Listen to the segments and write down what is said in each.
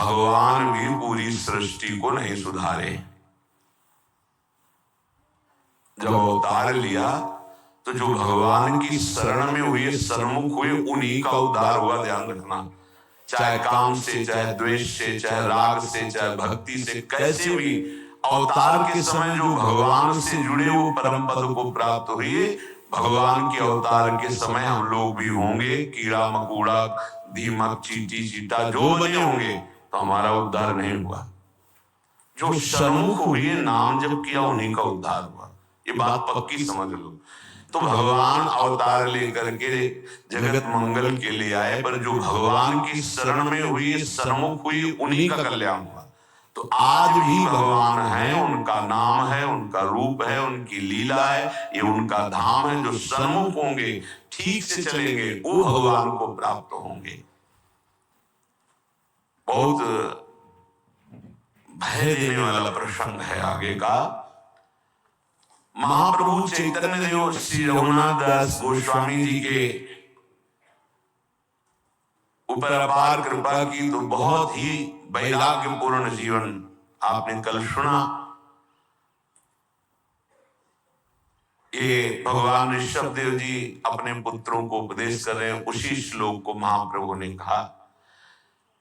भगवान भी पूरी सृष्टि को नहीं सुधारे। जब अवतार लिया तो जो भगवान की शरण में हुए, सन्मुख हुए, उन्हीं का उद्धार हुआ। ध्यान रखना, चाहे काम से, चाहे द्वेष से, चाहे राग से, चाहे भक्ति से, कैसे भी अवतार के समय जो भगवान से जुड़े वो परम पद को प्राप्त हुए, भगवान के अवतार के समय हम लोग भी होंगे, कीड़ा मकोड़ा, दीमक, चींटी, चीटा जो बने होंगे, तो हमारा उद्धार नहीं हुआ। जो सन्मुख हुए, नाम जप किया, उन्हीं का उद्धार हुआ। ये बात पक्की समझ लो। तो भगवान अवतार लेकर के जगत मंगल के लिए आए, पर जो भगवान की शरण में हुई, सन्मुख हुई, उन्हीं का कल्याण हुआ। तो आज भी भगवान है, उनका नाम है, उनका रूप है, उनकी लीला है, ये उनका धाम है। जो सन्मुख होंगे, ठीक से चलेंगे, वो भगवान को प्राप्त होंगे। बहुत भय देने वाला प्रसंग है आगे का। महाप्रभु चैतन्य देव श्री रघुनाथ दास गोस्वामी जी के ऊपर अपार कृपा की, तो बहुत ही वैराग्यपूर्ण जीवन आपने कल सुना। ये भगवान ऋषभ देव जी अपने पुत्रों को उपदेश कर रहे हैं। उसी श्लोक को महाप्रभु ने कहा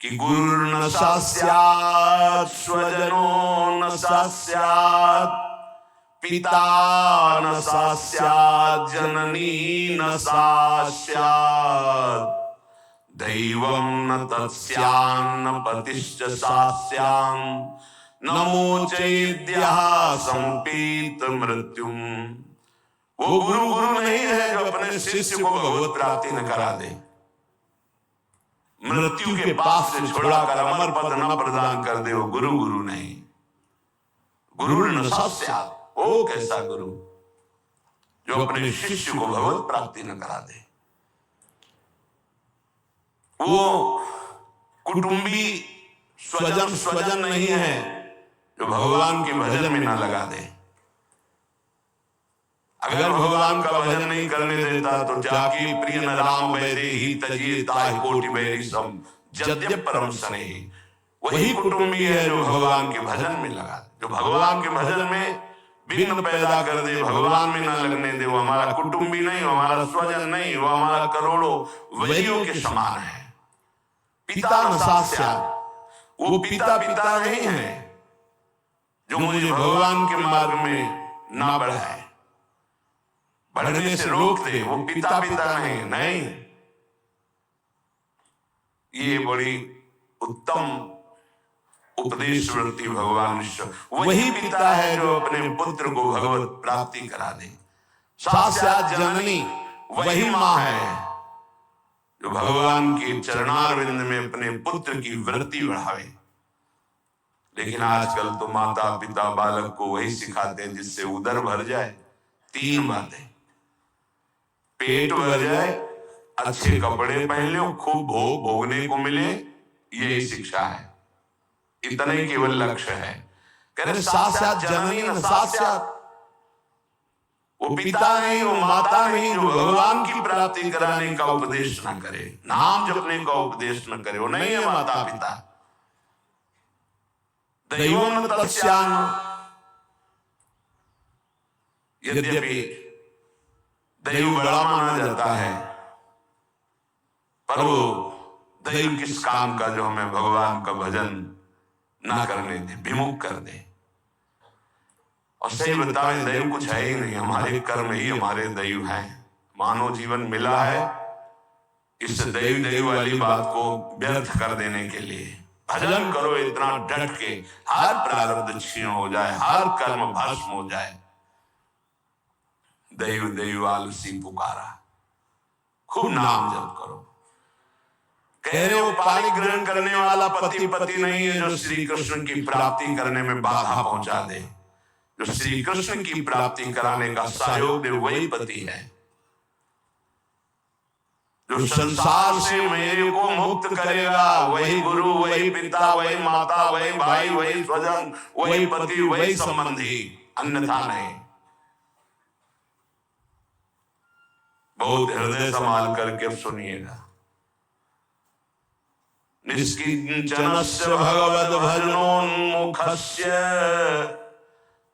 कि गुरुर्न स्यात् स्वजनो न स्यात्, पिता न स्यात्, जननी न स्यात्, दैवं न तत्स्यान्न पतिश्च स्यान्, नमो चैद्यः संपीत मृत्युम। वो गुरु नहीं है जो अपने शिष्य को भगवत प्राप्ति न करा दे, मृत्यु के पास से छोड़ा कर अमर पद न प्रदान कर दे। वो गुरु नहीं। गुरु न स्यात्, वो कैसा गुरु जो अपने शिष्य को भगवत प्राप्ति न करा दे। वो कुटुंबी स्वजन नहीं है जो भगवान के भजन में ना लगा दे। अगर भगवान का भजन नहीं करने देता तो जाके प्रिय न राम वैदे ही तजिए ताहि कोटि बैरी सम जद्य परम स्नेही। वही कुटुंबी है जो भगवान के भजन में लगा दे, जो भगवान के भजन में विघ्न पैदा कर दे, भगवान में ना लगने दे। वो हमारा कुटुंबी नहीं, वो हमारा स्वजन नहीं, वो हमारा करोड़ों वैरियों के समान है। पिता न स्यात्, वो पिता नहीं है जो मुझे भगवान के मार्ग में ना बढ़ाए, बढ़ने से रोक दे। वो पिता नहीं। ये बड़ी उत्तम उपदेश वृत्ति भगवान ईश्वर। वही पिता है जो अपने पुत्र को भगवत प्राप्ति करा दे। साक्षात जननी वही माँ है जो भगवान के चरणारविंद में अपने पुत्र की वृत्ति बढ़ावे। लेकिन आजकल तो माता पिता बालक को वही सिखाते हैं जिससे उदर भर जाए। 3 बातें, पेट भर जाए, अच्छे कपड़े पहन लो, खूब भोग भोगने को मिले, यही शिक्षा है। इतना ही केवल लक्ष्य है। कह रहे साक्षात जननी न साक्षात, वो पिता नहीं, वो माता नहीं जो भगवान की प्राप्ति कराने का उपदेश न करे, नाम जपने का उपदेश न करे, वो नहीं है माता पिता। दैवं न तत्स्यान्, यद्यपि दैव बड़ा माना जाता है, पर वो दैव किस काम का जो हमें भगवान का भजन ना करने दे, विमुख कर दे। और सही बताएं, दैव कुछ है ही नहीं, हमारे कर्म ही हमारे दैव हैं। मानव जीवन मिला है इस दैव वाली बात को व्यर्थ कर देने के लिए। भजन करो इतना डट के, हर प्रारब्ध क्षीण हो जाए, हर कर्म भस्म हो जाए। दैव आलसी पुकारा, खूब नाम जप करो। कह रहे हो पानी ग्रहण करने वाला पति नहीं है जो श्री कृष्ण की प्राप्ति करने में बाधा पहुंचा दे। जो श्री कृष्ण की प्राप्ति कराने का सहयोग दे वही पति है। जो संसार से मेरे को मुक्त करेगा वही गुरु, वही पिता, वही माता, वही भाई, वही स्वजन, वही पति, वही संबंधी, अन्यथा नहीं। बहुत हृदय संभाल करके सुनिएगा। निष्किञ्चनस्य भगवद्भजनोन्मुखस्य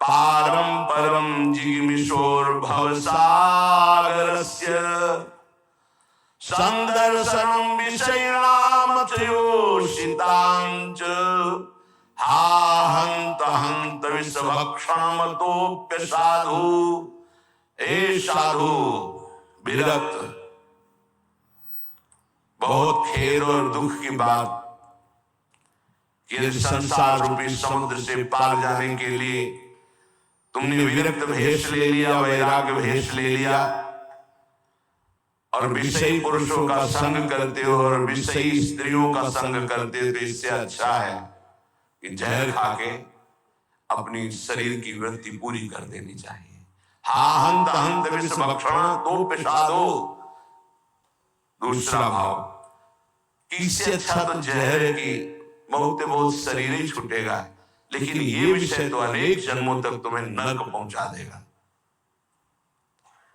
पारं परं जिगमिषोर्भवसागरस्य सन्दर्शनं विषयिणामतयोषिताञ्च हा हन्त हन्त विषभक्षणमतोऽप्य साधु ए साधु विरक्त। बहुत खेद और दुख की बात कि संसार रूपी समुद्र से पार जाने के लिए तुमने विरक्त भेष ले लिया, वैराग्य भेष ले लिया और विषयी पुरुषों का संग करते हो और विषयी स्त्रियों का संग करते हो। तो इससे अच्छा है कि जहर खा के अपनी शरीर की वृत्ति पूरी कर देनी चाहिए। हा हंत हंत विष भक्षण तो पिशादो। दूसरा भाव, इससे अच्छा तो जहर की बहुत शरीर ही छूटेगा, लेकिन ये विषय तो अनेक जन्मों तक तुम्हें नरक पहुंचा देगा।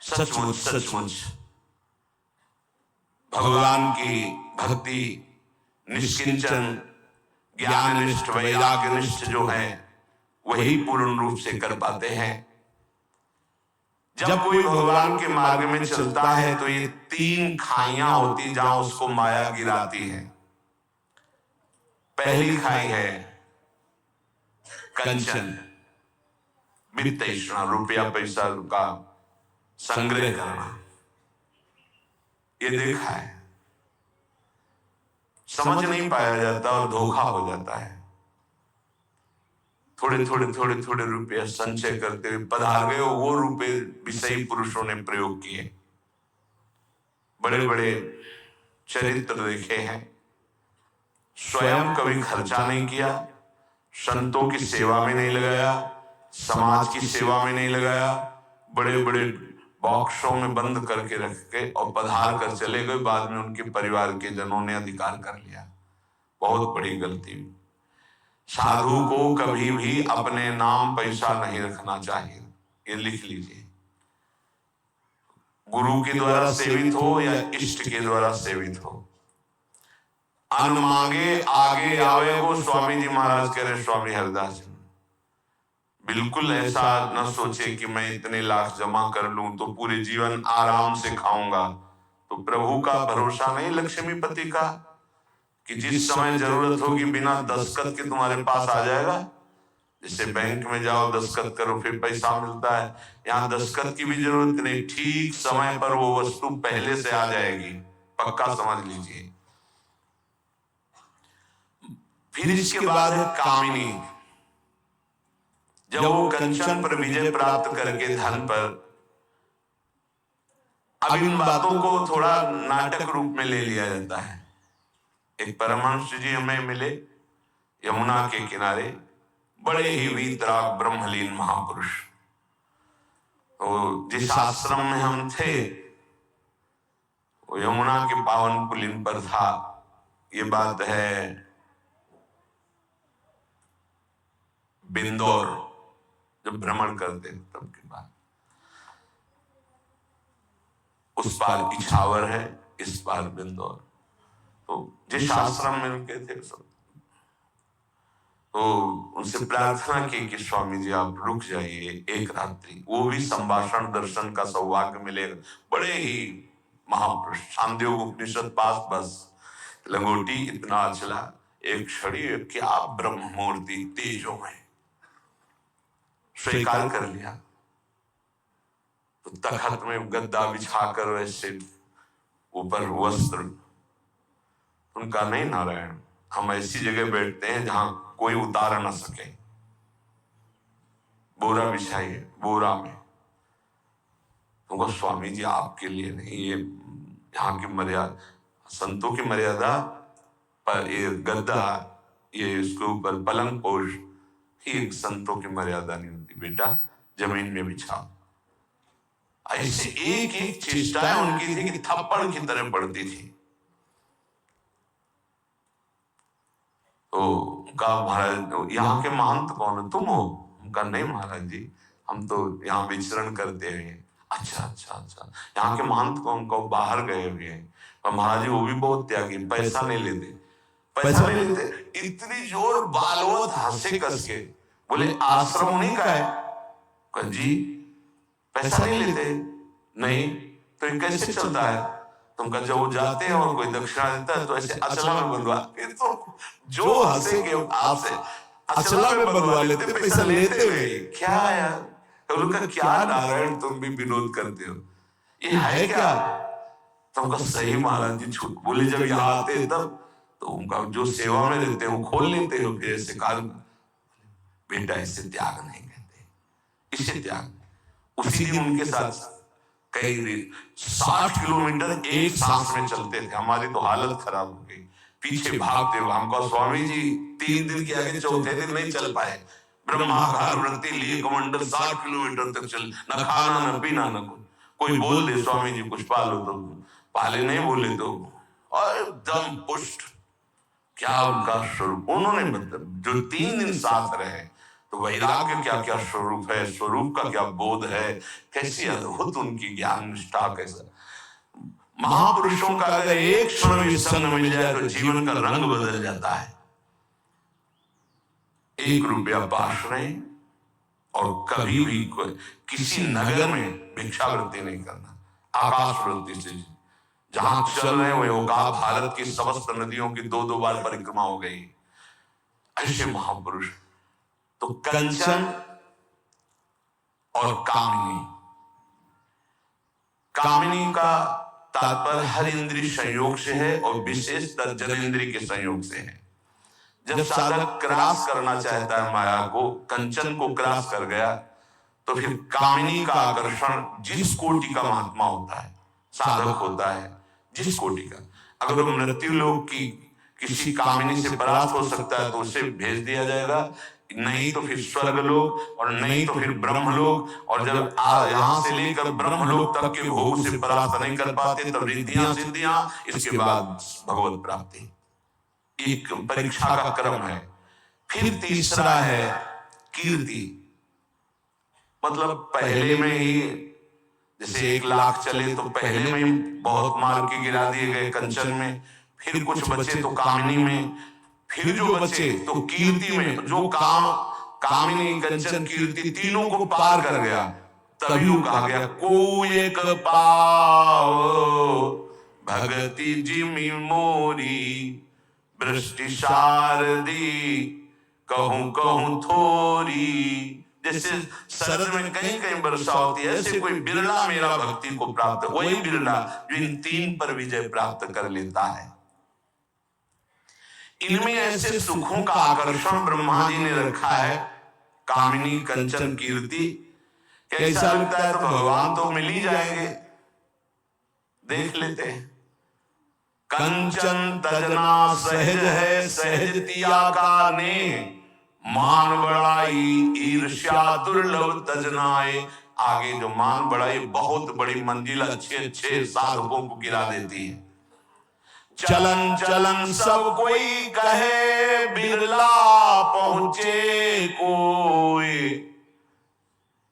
सचमुच सचमुच भगवान की भक्ति निष्किंचन ज्ञाननिष्ठ वैराग्यनिष्ठ जो है वही पूर्ण रूप से कर पाते हैं। जब कोई भगवान के मार्ग में चलता है तो ये 3 खाइयां होती जहां उसको माया गिराती है। पहली खाई है कंचन, वित्त तृष्णा, रुपया पैसा का संग्रह करना। ये देखा है, समझ नहीं पाया जाता और धोखा हो जाता है। थोड़े थोड़े रुपये संचय करते हुए पधार गए, वो रुपये विषयी पुरुषों ने प्रयोग किए। बड़े बड़े चरित्र देखे हैं, स्वयं कभी खर्चा नहीं किया, संतों की सेवा में नहीं लगाया, समाज की सेवा में नहीं लगाया, बड़े बड़े बॉक्सों में बंद करके रख के और पधार कर चले गए। बाद में उनके परिवार के जनों ने अधिकार कर लिया। बहुत बड़ी गलती। साधु को कभी भी अपने नाम पैसा नहीं रखना चाहिए, ये लिख लीजिए। गुरु के द्वारा सेवित हो या इष्ट के द्वारा सेवित हो, अन मांगे आगे आवे वो। स्वामी जी महाराज कह रहे, स्वामी हरिदास जी, बिल्कुल ऐसा न सोचे कि मैं इतने लाख जमा कर लूं तो पूरे जीवन आराम से खाऊंगा। तो प्रभु का भरोसा नहीं, लक्ष्मीपति का, कि जिस समय जरूरत होगी बिना दस्तखत के तुम्हारे पास आ जाएगा। जैसे बैंक में जाओ, दस्तखत करो, फिर पैसा मिलता है। यहाँ दस्तखत की भी जरूरत नहीं, ठीक समय पर वो वस्तु पहले से आ जाएगी, पक्का समझ लीजिए। फिर इसके बाद है कामिनी। जब वो कंचन पर विजय प्राप्त करके धन पर, अब इन बातों को थोड़ा नाटक रूप में ले लिया जाता है। एक परमहंस जी हमें मिले यमुना के किनारे, बड़े ही वीतराग ब्रह्मलीन महापुरुष। तो जिस आश्रम में हम थे वो यमुना के पावन पुलिन पर था। ये बात है बिंदौर, जब भ्रमण करते तब की बात। उस पार इछावर है, इस पार बिंदौर। तो जिस आश्रम में रुके थे सब, तो उनसे प्रार्थना की कि स्वामी जी आप रुक जाइए एक रात्रि, वो भी संभाषण दर्शन का सौभाग्य मिलेगा। बड़े ही महापुरुष, छांदोग्य उपनिषद पास बस, लंगोटी इतना चला, एक छड़ी, क्या ब्रह्म मूर्ति तेजो में स्वीकार कर लिया। तो तखत में गद्दा बिछाकर वैसे ऊपर वस्त्र, उनका नहीं नारायण, हम ऐसी जगह बैठते हैं जहां कोई उतार ना सके। बोरा बिछाइए, बोरा में। तो स्वामी जी आपके लिए नहीं, ये यहाँ की मर्यादा, संतों की मर्यादा पर ये गद्दा, ये इसके ऊपर पलंग पोष, ये संतों की मर्यादा नहीं होती। बेटा जमीन में बिछाओ। ऐसे एक एक चेष्टाएं उनकी थी कि थप्पड़ की तरह पड़ती थी। तो कहा महाराज यहाँ के महंत कौन है, तुम हो? कहा नहीं महाराज जी, हम तो यहाँ विचरण करते हुए। अच्छा, यहाँ के महंत कौन? को बाहर गए हुए हैं। महाराज जी वो भी बहुत त्यागी, पैसा नहीं लेते। पैसा नहीं लेते। इतनी जोर बालवत हंसे कस के, बोले आश्रम नहीं का है? कहा जी पैसा नहीं लेते। नहीं तो ये कैसे चलता है? तुम कहा जब वो जाते हैं और कोई दक्षिणा देता है तो ऐसे अचला में बंधवा, फिर तो जो हंसेंगे आपसे अचला में बंधवा लेते, पैसा लेते हुए। क्या यार, तो उनका क्या नारायण तुम भी विनोद करते हो, ये है क्या? तुमका सही महाराज जी झूठ बोले, जब यहाँ आते तब तो उनका जो सेवा में रहते हैं वो खोल लेते हो, फिर ऐसे कारण बेटा इसे त्याग नहीं कहते, इसे त्याग। उसी दिन उनके साथ कई 60 किलोमीटर एक सांस में चलते थे, हमारी तो हालत खराब हो गई, पीछे भागते हुए। हमको स्वामी जी 3 दिन के आगे चौथे दिन नहीं चल पाए, ब्रह्माकार वृत्ति लिए कमंडल 60 किलोमीटर तक चल, न खाना न पीना न कुछ। कोई बोल दे स्वामी जी कुछ पालो तो पाले, नहीं बोले तो और एकदम पुष्ट। क्या उनका स्वरूप उन्होंने मतलब जो 3 दिन साथ रहे, तो वैराग्य क्या क्या स्वरूप है, स्वरूप का क्या बोध है, कैसी अद्भुत उनकी ज्ञान निष्ठा। कैसा महापुरुषों का अगर एक क्षण भी संग मिल जाए तो जीवन का रंग बदल जाता है। 1 रुपया पास नहीं और कभी भी किसी नगर में भिक्षावृत्ति नहीं करना, आकाश वृत्ति से जहां चल रहे हुए होगा। भारत की समस्त नदियों की 2-2 बार परिक्रमा हो गई, ऐसे महापुरुष। तो कंचन और कामिनी, कामिनी का तात्पर्य हर इंद्रिय संयोग से है और विशेषतः जनेंद्रिय के संयोग से है। जब साधक क्रॉस करना चाहता है माया को, कंचन को क्रॉस कर गया तो फिर कामिनी का आकर्षण, जिस कोटि का महात्मा होता है, साधक होता है जिस कोटि का, अगर वो मृत्यु लोक की किसी कामिनी से प्राप्त हो सकता है तो उसे भेज दिया जाएगा, नहीं तो फिर स्वर्ग लोक, और नहीं तो फिर ब्रह्मलोक। और जब यहां से लेकर ब्रह्मलोक तक के भोग से प्राप्त नहीं कर पाते तब रिद्धियां सिद्धियां, इसके बाद भगवत प्राप्ति। एक परीक्षा का क्रम है। फिर तीसरा है कीर्ति, मतलब पहले में ही जैसे 1 लाख चले तो पहले में ही बहुत मार के गिरा दिए गए कंचन में, फिर कुछ बचे तो कामिनी में, फिर जो बचे तो कीर्ति में। जो कामिनी कंचन कीर्ति तीनों को पार कर गया, तभी कहा गया को एक पाओ भगति जिमि मोरी, वृष्टि शारदी कहूं कहूं थोरी। जैसे शरद में कहीं कहीं वर्षा होती है, ऐसे कोई बिरला मेरा भक्ति को प्राप्त, वही बिरला जो इन 3 पर विजय प्राप्त कर लेता है। इनमें ऐसे सुखों का आकर्षण ब्रह्मा जी ने रखा है, कामिनी कंचन कीर्ति। कैसा लगता है तो भगवान तो मिल ही जाएंगे, देख लेते हैं। कंचन तजना सहज है, सहज तिया का ने, मान बढ़ाई ईर्ष्या दुर्लभ तजनाए। आगे जो मान बढ़ाई बहुत बड़ी मंजिल अच्छे साधकों को गिरा देती है। चलन चलन सब कोई कहे, बिरला पहुंचे कोई।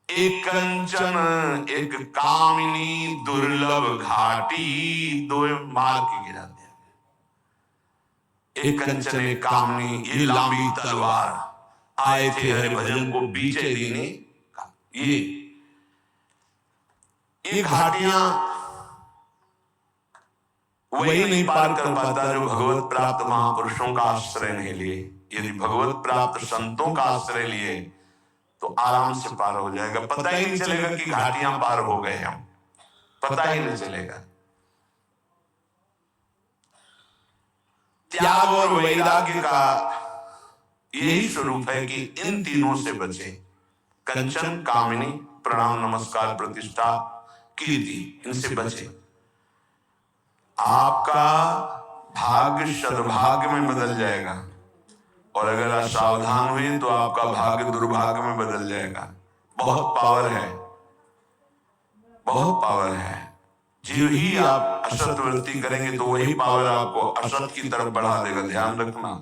एक कंचन एक कामिनी दुर्लभ घाटी, 2 मार के गिरा दिया। एक कंचन एक कामिनी, ये लांबी तलवार। आए थे हरि भजन को बीचे दीने, ये घाटियां वही नहीं पार कर पाता जो भगवत प्राप्त महापुरुषों का आश्रय नहीं लिए। यदि भगवत प्राप्त संतों का आश्रय लिए तो आराम से पार हो जाएगा, पता ही नहीं चलेगा कि घाटियां पार हो गए हम, पता ही नहीं चलेगा। त्याग और वैराग्य का यही स्वरूप है कि इन तीनों से बचे, कंचन कामिनी प्रणाम नमस्कार प्रतिष्ठा कीर्ति, इनसे बचे। आपका भाग्य सद्भाग्य में बदल जाएगा, और अगर आप सावधान हुए तो आपका भाग्य दुर्भाग्य में बदल जाएगा। बहुत पावर है, बहुत पावर है। जो ही आप असत वृत्ति करेंगे तो वही पावर आपको असत की तरफ बढ़ा देगा। ध्यान रखना,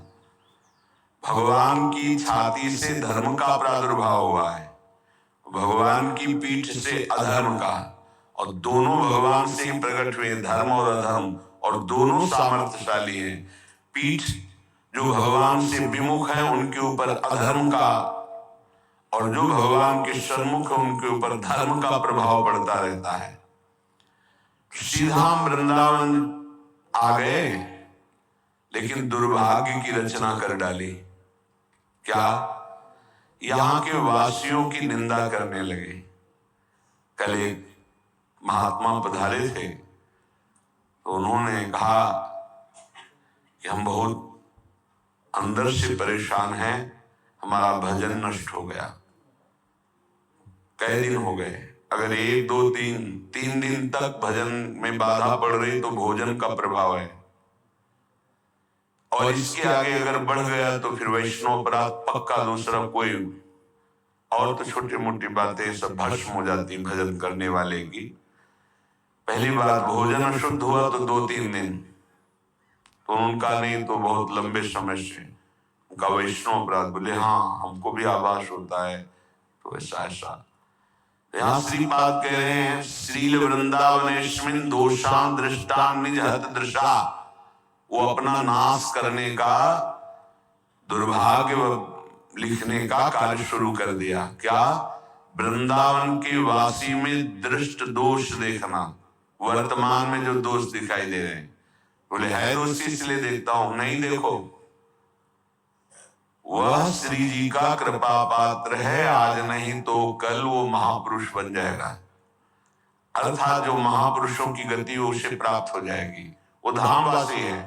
भगवान की छाती से धर्म का प्रादुर्भाव हुआ है, भगवान की पीठ से अधर्म का, और दोनों भगवान से ही प्रकट हुए, धर्म और अधर्म, और दोनों सामर्थ्यशाली हैं। पीठ जो भगवान से विमुख है उनके ऊपर अधर्म का, और जो भगवान के सन्मुख है उनके ऊपर धर्म का प्रभाव पड़ता रहता है। सीधा वृंदावन आ गए, लेकिन दुर्भाग्य की रचना कर डाली। क्या? यहाँ के वासियों की निंदा करने लगे। कल एक महात्मा पधारे थे, तो उन्होंने कहा कि हम बहुत अंदर से परेशान हैं, हमारा भजन नष्ट हो गया। कई दिन हो गए, अगर 1 2 3 दिन तक भजन में बाधा पड़ रही तो भोजन का प्रभाव है, और इसके आगे अगर बढ़ गया तो फिर वैष्णव अपराध पक्का। दूसरा कोई और तो छोटी मोटी बातें सब भस्म हो जाती भजन करने वाले की। पहली बात, भोजन अशुद्ध हुआ तो 2 3 दिन तो उनका नहीं तो बहुत लंबे समय से उनका वैष्णव अपराध। बोले हाँ, हमको भी आभास होता है। तो ऐसा यहाँ श्रीपाद कह रहे हैं, श्रील वृंदावनेस्मिन् दोषान् दृष्टान् निज हत दृशा। वो अपना नाश करने का, दुर्भाग्य लिखने का कार्य शुरू कर दिया। क्या? वृंदावन के वासी में दृष्ट दोष देखना, वर्तमान में जो दोष दिखाई दे रहे हैं। बोले है दोष इसलिए देखता हूं। नहीं, देखो वह श्री जी का कृपा पात्र है, आज नहीं तो कल वो महापुरुष बन जाएगा। अर्थात जो महापुरुषों की गति उसे प्राप्त हो जाएगी। वो धामवासी है,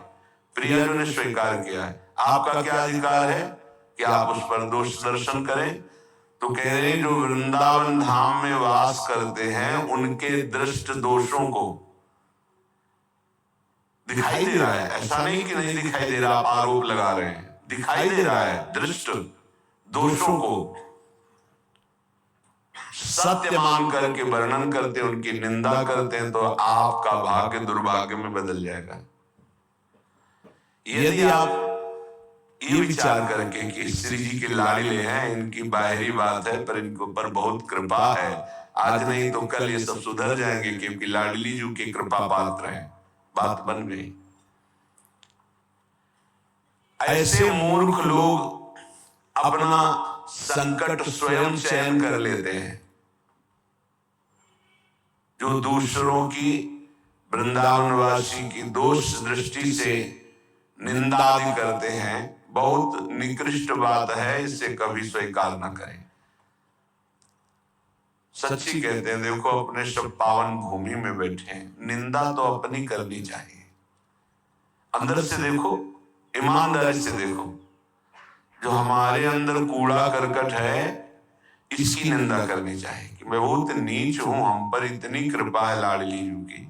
प्रियजनों ने स्वीकार किया है। आपका क्या अधिकार है कि आप उस पर दोष दर्शन करें? तो कह रहे जो वृंदावन धाम में वास करते हैं उनके दृष्ट दोषों को दिखाई दे रहा है। ऐसा नहीं कि नहीं दिखाई दे रहा, आप आरोप लगा रहे हैं, दिखाई दे रहा है। दृष्ट दोषों को सत्य मान करके वर्णन करते, उनकी निंदा करते हैं, तो आपका भाग्य दुर्भाग्य में बदल जाएगा। यदि आप ये विचार करके कि श्री जी के लाडले हैं, इनकी बाहरी बात है पर इनके ऊपर बहुत कृपा है, आज नहीं तो कल ये सब सुधर जाएंगे क्योंकि लाडली जी की कृपा पात्र हैं, बात बन गई। ऐसे मूर्ख लोग अपना संकट स्वयं चयन कर लेते हैं। जो दूसरों की, वृंदावनवासी की दोष दृष्टि से निंदा आदि करते हैं, बहुत निकृष्ट बात है, इसे कभी स्वीकार न करें। सच्ची कहते हैं, देखो अपने सब पावन भूमि में बैठे हैं, निंदा तो अपनी करनी चाहिए। अंदर से देखो, ईमानदारी से देखो, जो हमारे अंदर कूड़ा करकट है इसकी निंदा करनी चाहिए कि मैं बहुत नीच हूं, हम पर इतनी कृपा है लाडली जी की,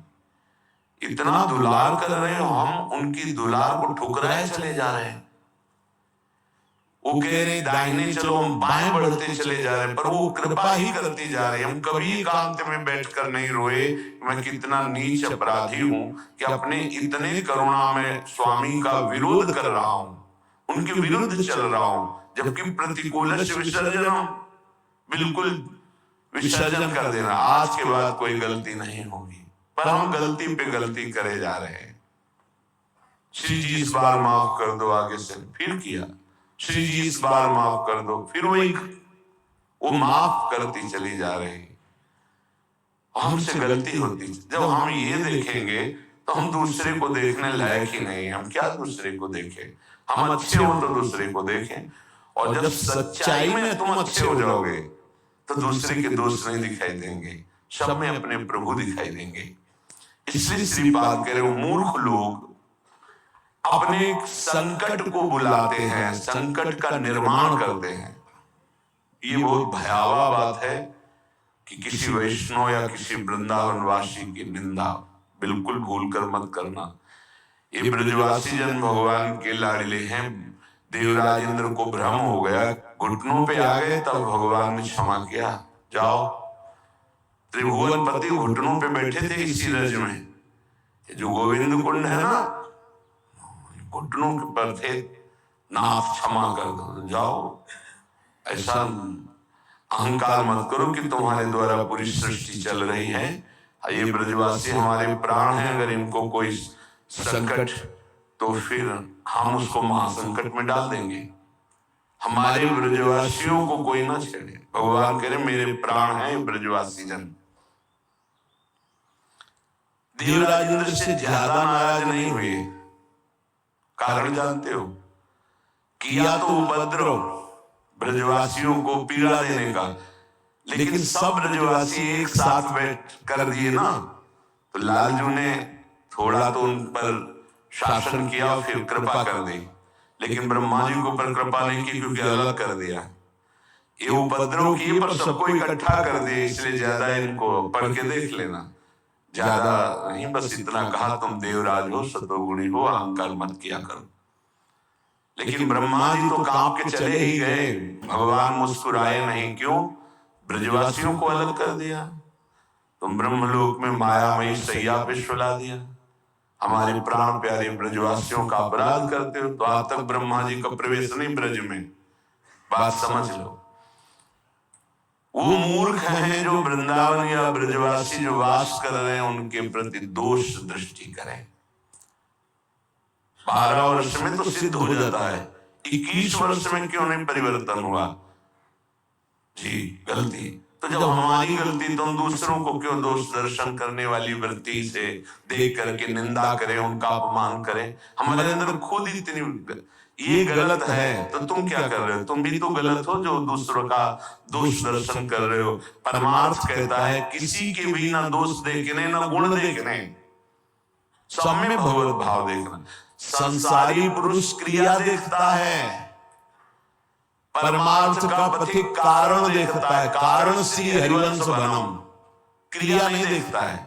इतना दुलार कर रहे हो, हम उनकी दुलार को ठुकराए चले जा रहे हैं। वो कह रहे दाहिने चलो, हम बाएं बढ़ते चले जा रहे हैं, पर वो कृपा ही करती जा रही है। हम कभी एकांत में बैठकर नहीं रोए मैं कितना नीच अपराधी हूं कि अपने इतने करुणा में स्वामी का विरोध कर रहा हूं, उनके विरुद्ध चल रहा हूं, जबकि प्रतिकूल विसर्जन, बिल्कुल विसर्जन कर देना, आज के बाद कोई गलती नहीं होगी। पर हम गलती पे गलती करे जा रहे हैं। श्री जी इस बार माफ कर दो, आगे से फिर किया, श्री जी इस बार माफ कर दो, फिर वही वो माफ करती चली जा रही। हमसे गलती होती। जब हम ये देखेंगे तो हम दूसरे को देखने लायक ही नहीं। हम क्या दूसरे को देखें? हम अच्छे हो तो दूसरे को देखें, और जब सच्चाई में तुम अच्छे हो जाओगे तो दूसरे के दोष नहीं दिखाई देंगे, सब में अपने प्रभु दिखाई देंगे। इसलिए श्रीपाद कह रहे हो, मूर्ख लोग अपने संकट को बुलाते हैं, संकट का निर्माण करते हैं। ये बहुत भयावह बात है कि किसी वैष्णव या किसी वृंदावनवासी की निंदा बिल्कुल भूलकर मत करना। ये ब्रजवासी जन भगवान के लाडले हैं। देवराज इंद्र को भ्रम हो गया, घुटनों पे आ गए, तब भगवान ने क्षमा किया। जाओ, त्रिभुवन पति घुटनों पे बैठे थे इसी रज में, जो गोविंद कुंड है ना, घुटनों के पर थे, नाथ क्षमा कर दो, जाओ। ऐसा अहंकार मत करो कि तुम्हारे द्वारा पूरी सृष्टि चल रही है। ये ब्रजवासी हमारे प्राण हैं, अगर इनको कोई संकट तो फिर हम उसको महासंकट में डाल देंगे। हमारे ब्रजवासियों को कोई ना छेड़े। भगवान कह रहे मेरे प्राण हैं ब्रजवासी जन। देवराज इंद्र से ज्यादा नाराज नहीं हुए। कारण जानते हो? किया तो उपद्रव ब्रजवासियों को पीड़ा देने का, लेकिन सब ब्रजवासी एक साथ बैठ कर दिए ना, तो लालजू ने थोड़ा तो उन पर शासन किया, फिर कृपा कर दी। लेकिन ब्रह्मा जी को पर कृपा नहीं की, क्योंकि अलग कर दिया। ये उपद्रव किए पर सबको इकट्ठा कर दिए। इसलिए ज्यादा इनको पढ़ के देख लेना, ज्यादा नहीं, बस इतना कहा तुम देवराज हो, सतोगुणी हो, अहंकार मत किया करो। लेकिन ब्रह्मा जी तो कांप के चले ही गए। भगवान मुस्कुराए नहीं। क्यों? ब्रजवासियों को अलग कर दिया। तुम ब्रह्मलोक में मायामयी सैया पे सुला दिया। हमारे प्राण प्यारे ब्रजवासियों का अपराध करते हो। तो आज तक ब्रह्मा जी का प्रवेश नहीं ब्रज में। बात समझ लो। वो मूर्ख हैं जो वृंदावन या ब्रजवासी जो वास कर रहे हैं उनके प्रति दोष दृष्टि करें। 12 वर्ष में तो सिद्ध हो जाता है, 21 वर्ष में क्यों नहीं परिवर्तन हुआ? जी गलती। तो जब हमारी गलती, तो हम दूसरों को क्यों दोष दर्शन करने वाली वृत्ति से देख करके निंदा करें, उनका अपमान करें? हमारे अंदर खुद इतनी ये गलत है, तो तुम क्या कर रहे हो? तुम भी तो गलत हो जो दूसरों का दोष दर्शन कर रहे हो। परमार्थ कहता है किसी के भी ना दोष देखने ना गुण देखने, सब में भगवत भाव देखना। संसारी पुरुष क्रिया देखता है, परमार्थ का पथिक कारण देखता है। कारण श्री हरिवंश बनम, क्रिया नहीं देखता है।